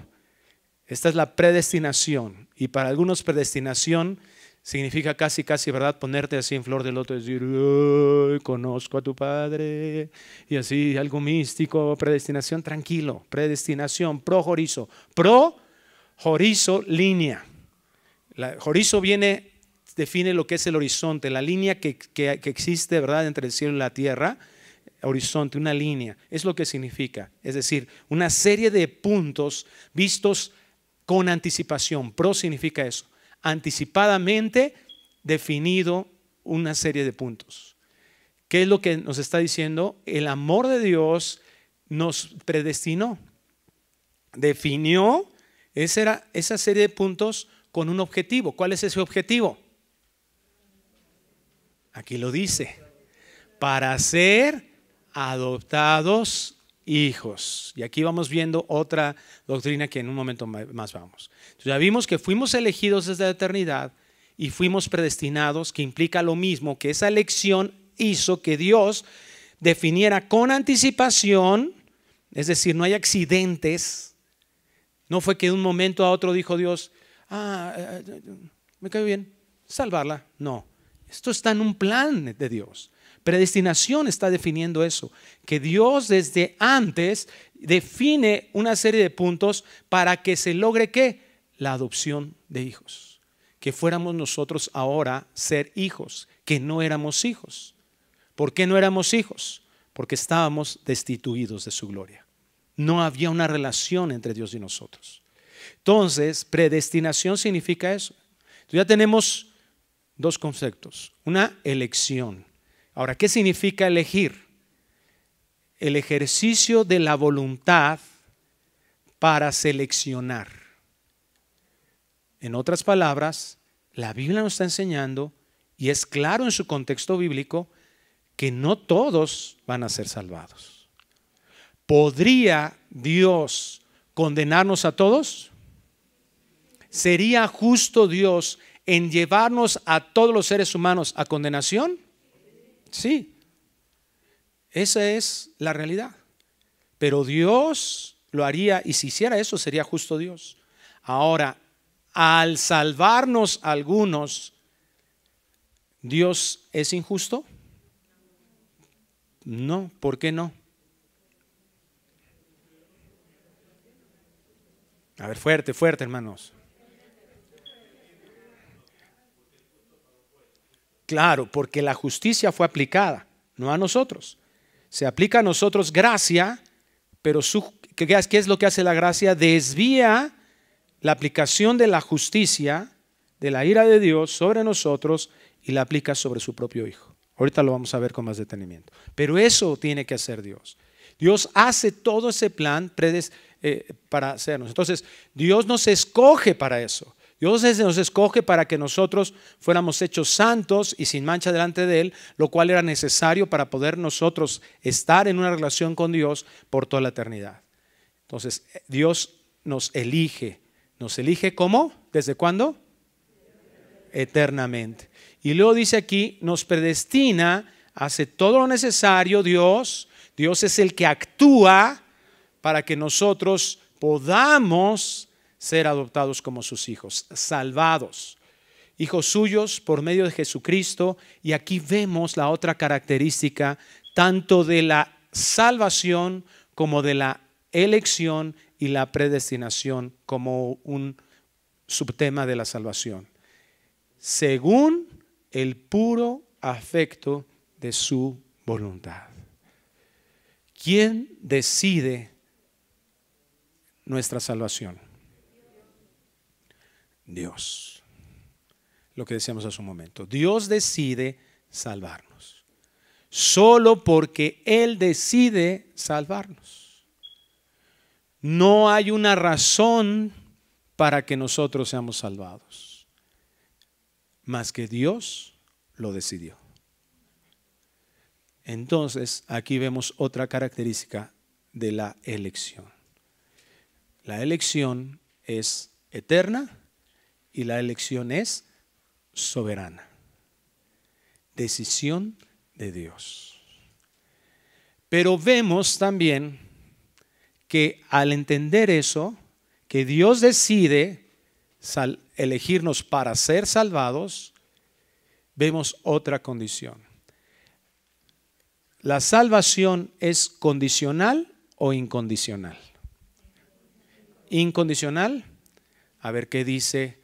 esta es la predestinación, y para algunos predestinación significa casi, ¿verdad? Ponerte así en flor de loto y decir, conozco a tu Padre, y así, algo místico, predestinación, tranquilo, predestinación, projorizo, línea. Horizo define lo que es el horizonte, la línea que existe, ¿verdad?, entre el cielo y la tierra. Horizonte, una línea, es lo que significa. Es decir, una serie de puntos vistos con anticipación. Pro significa eso, anticipadamente definido una serie de puntos. ¿Qué es lo que nos está diciendo? El amor de Dios nos predestinó, definió esa serie de puntos con un objetivo. ¿Cuál es ese objetivo? Aquí lo dice, para ser adoptados hijos. Y aquí vamos viendo otra doctrina que en un momento más vamos. Entonces ya vimos que fuimos elegidos desde la eternidad y fuimos predestinados, que implica lo mismo, que esa elección hizo que Dios definiera con anticipación, es decir, no hay accidentes. No fue que de un momento a otro dijo Dios, me cae bien, salvarla. No, esto está en un plan de Dios. Predestinación está definiendo eso, que Dios desde antes define una serie de puntos para que se logre ¿qué? La adopción de hijos. Que fuéramos nosotros ahora ser hijos, que no éramos hijos. ¿Por qué no éramos hijos? Porque estábamos destituidos de su gloria. No había una relación entre Dios y nosotros. Entonces, predestinación significa eso. Entonces ya tenemos dos conceptos. Una, elección. Ahora, ¿qué significa elegir? El ejercicio de la voluntad para seleccionar. En otras palabras, la Biblia nos está enseñando, y es claro en su contexto bíblico, que no todos van a ser salvados. ¿Podría Dios condenarnos a todos? ¿Sería justo Dios en llevarnos a todos los seres humanos a condenación? Sí, esa es la realidad. Pero Dios lo haría, y si hiciera eso sería justo Dios. Ahora, al salvarnos a algunos, ¿Dios es injusto? No, ¿por qué no? A ver, fuerte, fuerte, hermanos. Claro, porque la justicia fue aplicada, no a nosotros. Se aplica a nosotros gracia, pero ¿qué es lo que hace la gracia? Desvía la aplicación de la justicia, de la ira de Dios sobre nosotros y la aplica sobre su propio Hijo. Ahorita lo vamos a ver con más detenimiento. Pero eso tiene que hacer Dios. Dios hace todo ese plan para hacernos. Entonces, Dios nos escoge para eso. Dios nos escoge para que nosotros fuéramos hechos santos y sin mancha delante de Él, lo cual era necesario para poder nosotros estar en una relación con Dios por toda la eternidad. Entonces, Dios nos elige. ¿Nos elige cómo? ¿Desde cuándo? Eternamente. Y luego dice aquí, nos predestina, hace todo lo necesario Dios. Dios es el que actúa para que nosotros podamos ser adoptados como sus hijos, salvados, hijos suyos por medio de Jesucristo. Y aquí vemos la otra característica, tanto de la salvación como de la elección y la predestinación como un subtema de la salvación. Según el puro afecto de su voluntad. ¿Quién decide nuestra salvación? Dios. Lo que decíamos hace un momento. Dios decide salvarnos. Solo porque Él decide salvarnos. No hay una razón para que nosotros seamos salvados, más que Dios lo decidió. Entonces, aquí vemos otra característica de la elección. La elección es eterna y la elección es soberana. Decisión de Dios. Pero vemos también que al entender eso, que Dios decide elegirnos para ser salvados, vemos otra condición. ¿La salvación es condicional o incondicional? Incondicional. A ver qué dice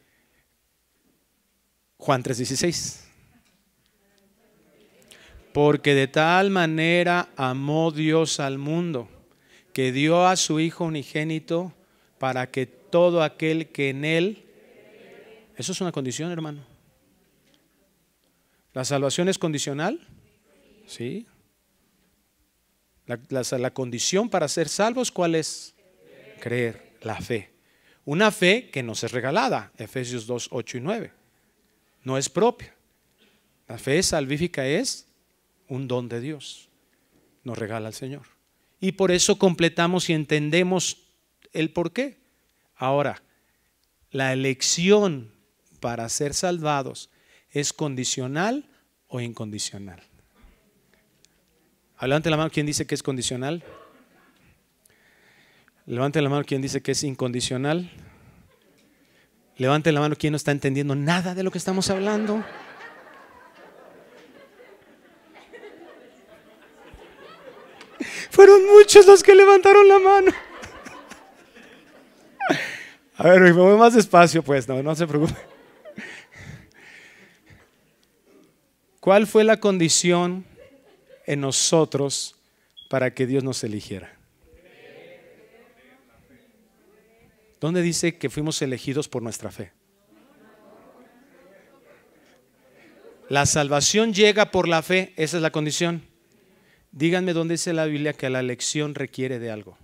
Juan 3:16. Porque de tal manera amó Dios al mundo, que dio a su Hijo unigénito para que todo aquel que en Él... Eso es una condición, hermano. ¿La salvación es condicional? Sí. La condición para ser salvos, ¿cuál es? Creer, la fe. Una fe que nos es regalada, Efesios 2, 8 y 9. No es propia. La fe salvífica es un don de Dios. Nos regala el Señor. Y por eso completamos y entendemos el por qué. Ahora, la elección para ser salvados, ¿es condicional o incondicional? Levante la mano quien dice que es condicional. Levante la mano quien dice que es incondicional. Levante la mano quien no está entendiendo nada de lo que estamos hablando. Fueron muchos los que levantaron la mano. A ver, me voy más despacio pues, no se preocupe. ¿Cuál fue la condición en nosotros para que Dios nos eligiera? ¿Dónde dice que fuimos elegidos por nuestra fe? La salvación llega por la fe, esa es la condición. Díganme dónde dice la Biblia que la elección requiere de algo.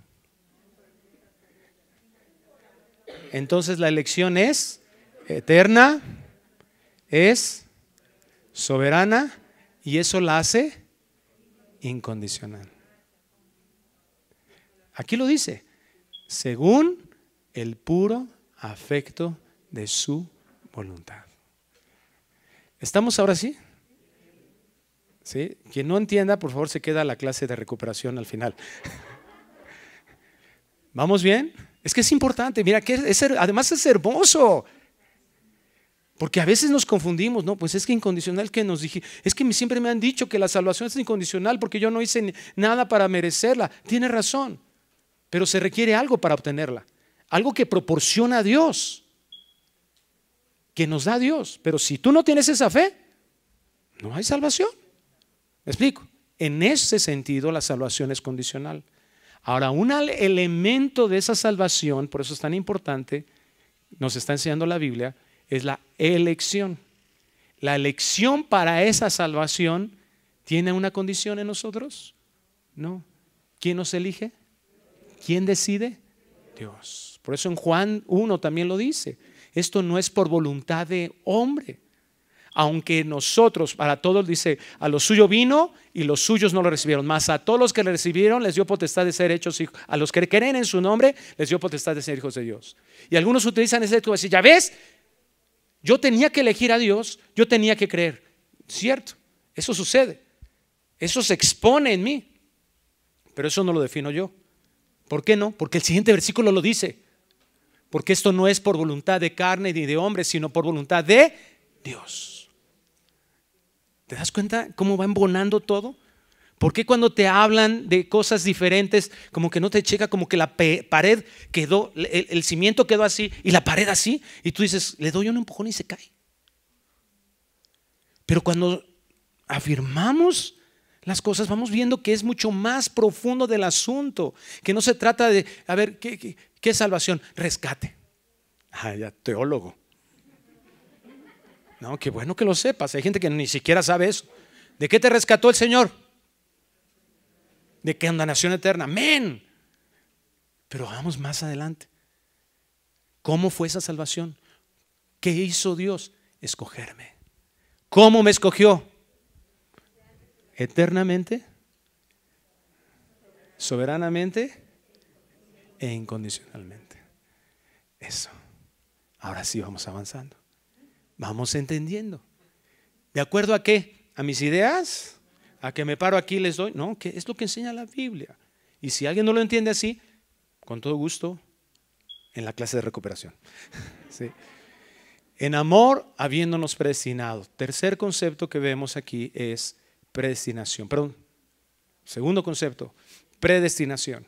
Entonces la elección es eterna, es soberana y eso la hace incondicional. Aquí lo dice, según el puro afecto de su voluntad. ¿Estamos ahora sí? ¿Sí? Quien no entienda, por favor, se queda a la clase de recuperación al final. ¿Vamos bien? Es que es importante, mira, además es hermoso. Porque a veces nos confundimos, no, pues es que incondicional que nos dije, es que siempre me han dicho que la salvación es incondicional porque yo no hice nada para merecerla. Tiene razón, pero se requiere algo para obtenerla. algo que proporciona a Dios, que nos da Dios. Pero si tú no tienes esa fe, no hay salvación. ¿Me explico? En ese sentido la salvación es condicional. Ahora, un elemento de esa salvación, por eso es tan importante, nos está enseñando la Biblia, es la elección. La elección para esa salvación tiene una condición en nosotros. No. ¿Quién nos elige? ¿Quién decide? Dios. Por eso en Juan 1 también lo dice. Esto no es por voluntad de hombre. Aunque nosotros, para todos dice, a los suyos vino y los suyos no lo recibieron. Mas a todos los que le recibieron les dio potestad de ser hechos hijos. A los que creen en su nombre les dio potestad de ser hijos de Dios. Y algunos utilizan ese texto y dicen, ya ves, yo tenía que elegir a Dios, yo tenía que creer. Cierto, eso sucede. Eso se expone en mí. Pero eso no lo defino yo. ¿Por qué no? Porque el siguiente versículo lo dice. Porque esto no es por voluntad de carne ni de hombre, sino por voluntad de Dios. ¿Te das cuenta cómo va embonando todo? ¿Por qué cuando te hablan de cosas diferentes, como que no te checa, como que la pared quedó, el cimiento quedó así y la pared así? Y tú dices, le doy un empujón y se cae. Pero cuando afirmamos las cosas, vamos viendo que es mucho más profundo del asunto, que no se trata de, a ver, ¿qué es salvación? Rescate. Ah, ya, teólogo. No, qué bueno que lo sepas. Hay gente que ni siquiera sabe eso. ¿De qué te rescató el Señor? De condenación eterna. Amén. Pero vamos más adelante. ¿Cómo fue esa salvación? ¿Qué hizo Dios? Escogerme. ¿Cómo me escogió? Eternamente, soberanamente e incondicionalmente. Eso. Ahora sí vamos avanzando. Vamos entendiendo. ¿De acuerdo a qué? ¿A mis ideas? ¿A que me paro aquí y les doy? No, que es lo que enseña la Biblia. Y si alguien no lo entiende así, con todo gusto, en la clase de recuperación. Sí. En amor, habiéndonos predestinado. Tercer concepto que vemos aquí es predestinación. Perdón. Segundo concepto, predestinación.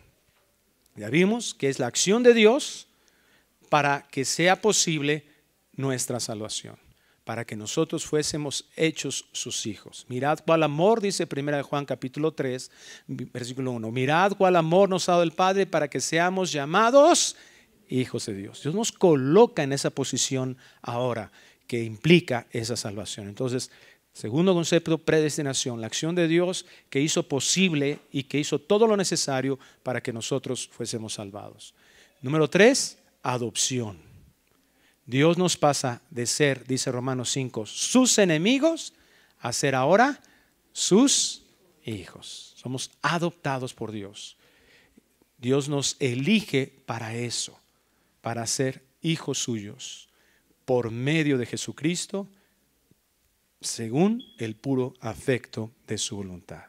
Ya vimos que es la acción de Dios para que sea posible nuestra salvación, para que nosotros fuésemos hechos sus hijos. Mirad cuál amor, dice 1 Juan capítulo 3, versículo 1. Mirad cuál amor nos ha dado el Padre para que seamos llamados hijos de Dios. Dios nos coloca en esa posición ahora que implica esa salvación. Entonces, segundo concepto, predestinación, la acción de Dios que hizo posible y que hizo todo lo necesario para que nosotros fuésemos salvados. Número 3, adopción. Dios nos pasa de ser, dice Romanos 5, sus enemigos a ser ahora sus hijos. Somos adoptados por Dios. Dios nos elige para eso, para ser hijos suyos, por medio de Jesucristo, según el puro afecto de su voluntad.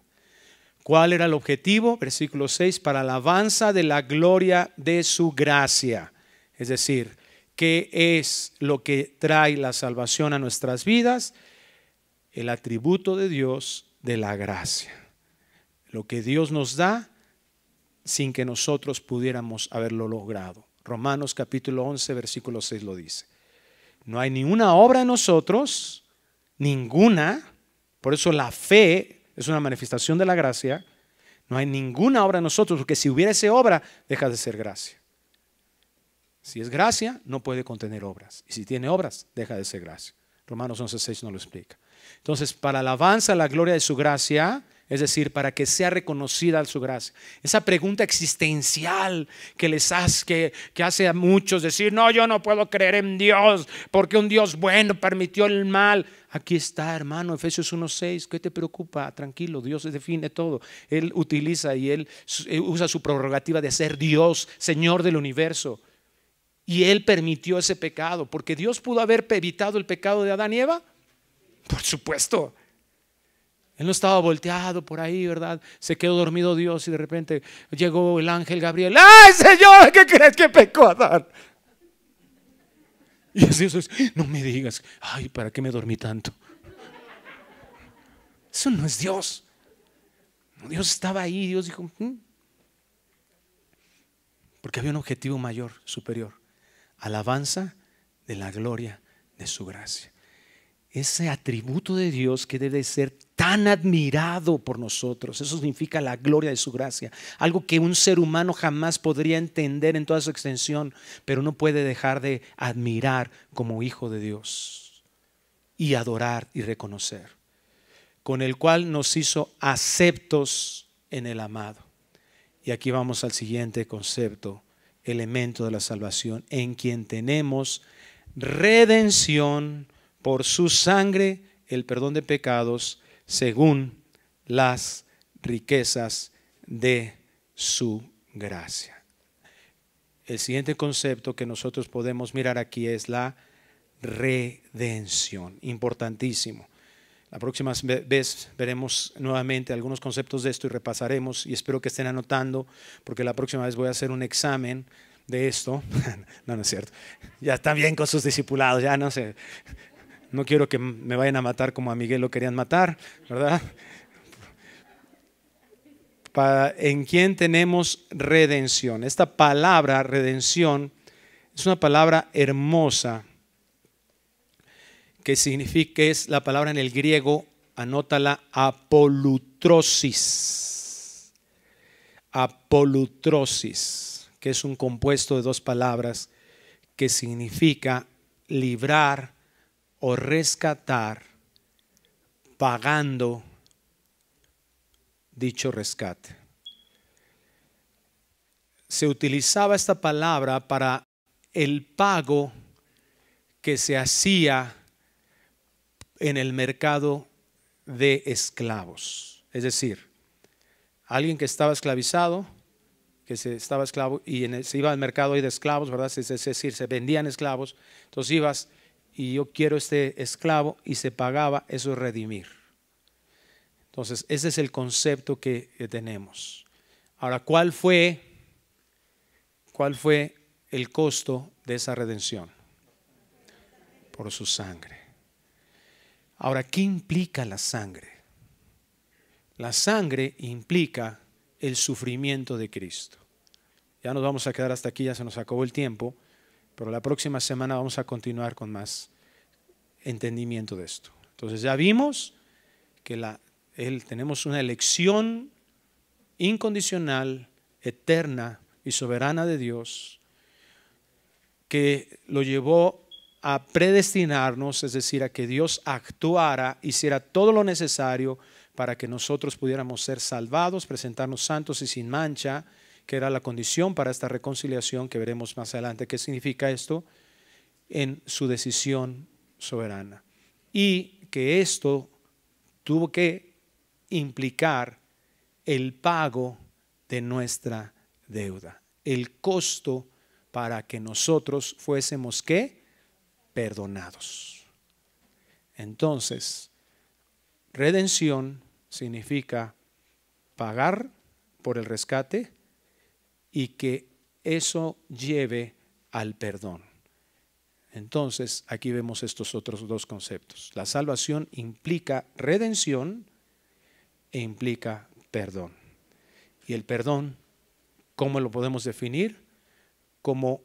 ¿Cuál era el objetivo? Versículo 6, para alabanza de la gloria de su gracia. Es decir, ¿qué es lo que trae la salvación a nuestras vidas? El atributo de Dios de la gracia. Lo que Dios nos da sin que nosotros pudiéramos haberlo logrado. Romanos capítulo 11, versículo 6 lo dice. No hay ninguna obra en nosotros, ninguna. Por eso la fe es una manifestación de la gracia. No hay ninguna obra en nosotros, porque si hubiese obra, deja de ser gracia. Si es gracia, no puede contener obras. Y si tiene obras, deja de ser gracia. Romanos 11:6 nos lo explica. Entonces, para alabanza la gloria de su gracia, es decir, para que sea reconocida su gracia. Esa pregunta existencial que hace a muchos decir, no, yo no puedo creer en Dios, porque un Dios bueno permitió el mal. Aquí está, hermano, Efesios 1:6, ¿qué te preocupa? Tranquilo, Dios define todo. Él utiliza y Él usa su prerrogativa de ser Dios, Señor del universo. Y Él permitió ese pecado, porque Dios pudo haber evitado el pecado de Adán y Eva. Por supuesto. Él no estaba volteado por ahí, ¿verdad? Se quedó dormido Dios y de repente llegó el ángel Gabriel. ¡Ay, Señor! ¿Qué crees que pecó Adán? Y así eso es, no me digas, ay, ¿para qué me dormí tanto? Eso no es Dios. Dios estaba ahí, Dios dijo, Porque había un objetivo mayor, superior. Alabanza de la gloria de su gracia. Ese atributo de Dios que debe ser tan admirado por nosotros. Eso significa la gloria de su gracia. Algo que un ser humano jamás podría entender en toda su extensión, pero no puede dejar de admirar como hijo de Dios y adorar y reconocer. Con el cual nos hizo aceptos en el amado. Y aquí vamos al siguiente concepto, elemento de la salvación, en quien tenemos redención por su sangre, el perdón de pecados, según las riquezas de su gracia. El siguiente concepto que nosotros podemos mirar aquí es la redención, importantísimo. La próxima vez veremos nuevamente algunos conceptos de esto y repasaremos, y espero que estén anotando, porque la próxima vez voy a hacer un examen de esto. No, no es cierto. Ya están bien con sus discipulados, ya no sé. No quiero que me vayan a matar como a Miguel lo querían matar, ¿verdad? En quien tenemos redención. Esta palabra redención es una palabra hermosa que significa, es la palabra en el griego, anótala, apolutrosis. Apolutrosis, que es un compuesto de dos palabras que significa librar o rescatar pagando dicho rescate. Se utilizaba esta palabra para el pago que se hacía en el mercado de esclavos. Es decir, alguien que estaba esclavizado, que se estaba esclavo y se iba al mercado de esclavos, ¿verdad? Es decir, se vendían esclavos. Entonces ibas y yo quiero este esclavo y se pagaba, eso es redimir. Entonces ese es el concepto que tenemos. Ahora, ¿cuál fue el costo de esa redención? Por su sangre. Ahora, ¿qué implica la sangre? La sangre implica el sufrimiento de Cristo. Ya nos vamos a quedar hasta aquí, ya se nos acabó el tiempo, pero la próxima semana vamos a continuar con más entendimiento de esto. Entonces ya vimos que tenemos una elección incondicional, eterna y soberana de Dios que lo llevó a predestinarnos, es decir, a que Dios actuara, hiciera todo lo necesario para que nosotros pudiéramos ser salvados, presentarnos santos y sin mancha, que era la condición para esta reconciliación que veremos más adelante. ¿Qué significa esto? En su decisión soberana. Y que esto tuvo que implicar el pago de nuestra deuda, el costo para que nosotros fuésemos ¿qué? Perdonados. Entonces, redención significa pagar por el rescate y que eso lleve al perdón. Entonces, aquí vemos estos otros dos conceptos. La salvación implica redención e implica perdón. Y el perdón, ¿cómo lo podemos definir? Como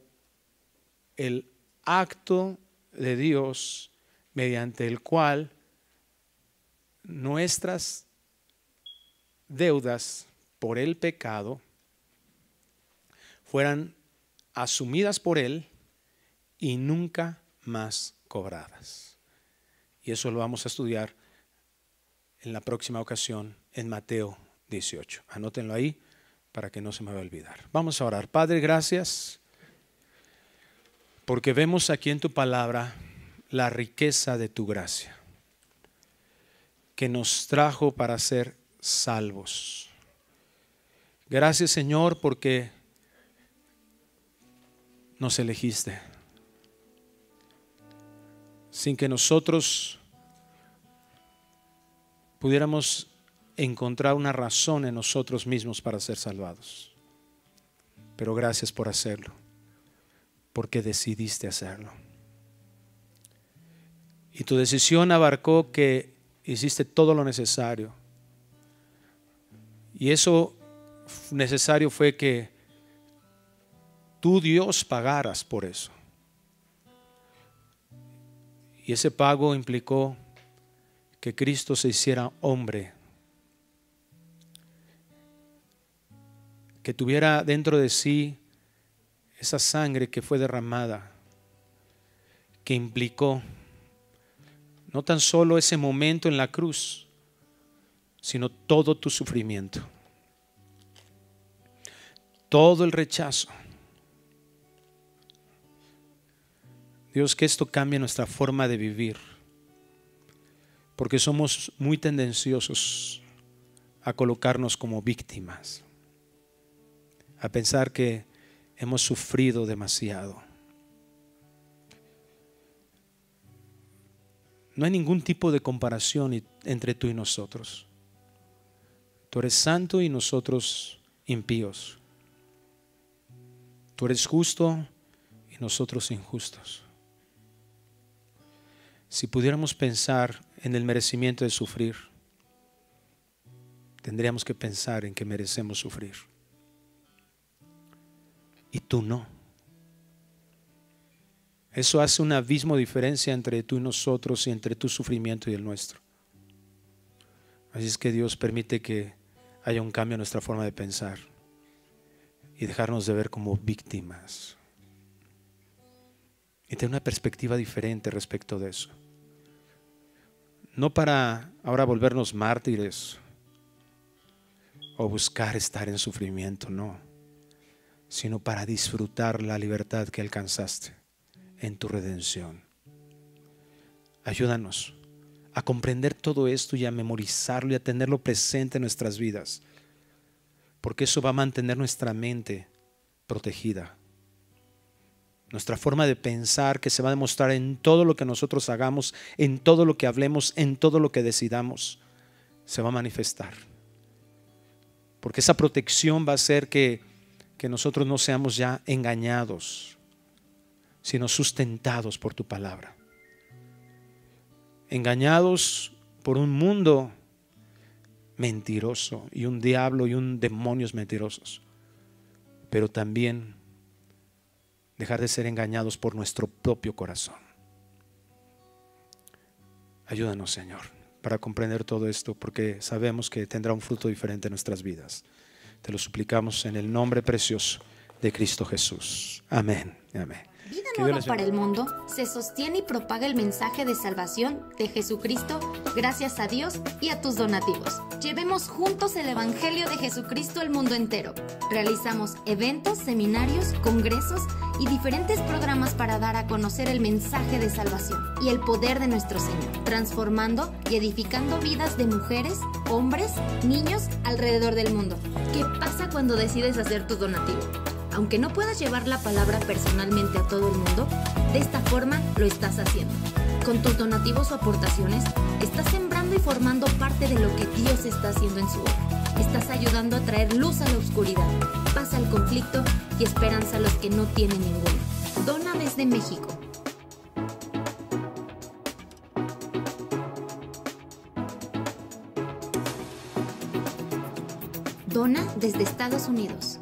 el acto de Dios mediante el cual nuestras deudas por el pecado fueran asumidas por Él y nunca más cobradas. Y eso lo vamos a estudiar en la próxima ocasión en Mateo 18. Anótenlo ahí para que no se me vaya a olvidar. Vamos a orar. Padre, gracias porque vemos aquí en tu palabra la riqueza de tu gracia que nos trajo para ser salvos. Gracias, Señor, porque nos elegiste sin que nosotros pudiéramos encontrar una razón en nosotros mismos para ser salvados. Pero gracias por hacerlo, porque decidiste hacerlo. Y tu decisión abarcó que hiciste todo lo necesario. Y eso necesario fue que tú, Dios, pagaras por eso. Y ese pago implicó que Cristo se hiciera hombre, que tuviera dentro de sí esa sangre que fue derramada, que implicó no tan solo ese momento en la cruz, sino todo tu sufrimiento, todo el rechazo. Dios, que esto cambie nuestra forma de vivir, porque somos muy tendenciosos a colocarnos como víctimas, a pensar que hemos sufrido demasiado. No hay ningún tipo de comparación entre tú y nosotros. Tú eres santo y nosotros impíos. Tú eres justo y nosotros injustos. Si pudiéramos pensar en el merecimiento de sufrir, tendríamos que pensar en que merecemos sufrir. Y tú no. Eso hace un abismo de diferencia entre tú y nosotros y entre tu sufrimiento y el nuestro. Así es que Dios permite que haya un cambio en nuestra forma de pensar y dejarnos de ver como víctimas y tener una perspectiva diferente respecto de eso. No para ahora volvernos mártires o buscar estar en sufrimiento, no, sino para disfrutar la libertad que alcanzaste en tu redención. Ayúdanos a comprender todo esto y a memorizarlo y a tenerlo presente en nuestras vidas, porque eso va a mantener nuestra mente protegida. Nuestra forma de pensar, que se va a demostrar en todo lo que nosotros hagamos, en todo lo que hablemos, en todo lo que decidamos, se va a manifestar. Porque esa protección va a hacer que nosotros no seamos ya engañados, sino sustentados por tu palabra. Engañados por un mundo mentiroso y un diablo y un demonios mentirosos, pero también dejar de ser engañados por nuestro propio corazón. Ayúdanos, Señor, para comprender todo esto, porque sabemos que tendrá un fruto diferente en nuestras vidas. Te lo suplicamos en el nombre precioso de Cristo Jesús. Amén. Amén. Vida Nueva para el Mundo se sostiene y propaga el mensaje de salvación de Jesucristo gracias a Dios y a tus donativos. Llevemos juntos el Evangelio de Jesucristo al mundo entero. Realizamos eventos, seminarios, congresos y diferentes programas para dar a conocer el mensaje de salvación y el poder de nuestro Señor, transformando y edificando vidas de mujeres, hombres, niños alrededor del mundo. ¿Qué pasa cuando decides hacer tu donativo? Aunque no puedas llevar la palabra personalmente a todo el mundo, de esta forma lo estás haciendo. Con tus donativos o aportaciones, estás sembrando y formando parte de lo que Dios está haciendo en su obra. Estás ayudando a traer luz a la oscuridad, paz al conflicto y esperanza a los que no tienen ninguna. Dona desde México. Dona desde Estados Unidos.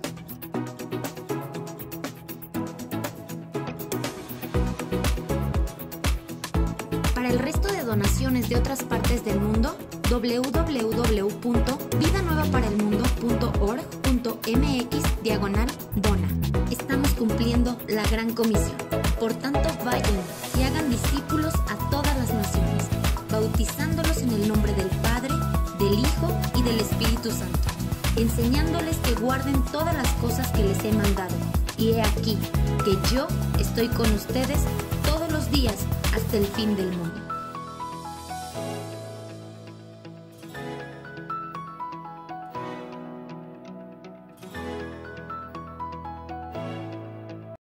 Para el resto de donaciones de otras partes del mundo, www.vidanuevaparelmundo.org.mx/dona. Estamos cumpliendo la gran comisión. Por tanto, vayan y hagan discípulos a todas las naciones, bautizándolos en el nombre del Padre, del Hijo y del Espíritu Santo, enseñándoles que guarden todas las cosas que les he mandado. Y he aquí que yo estoy con ustedes todos los días hasta el fin del mundo.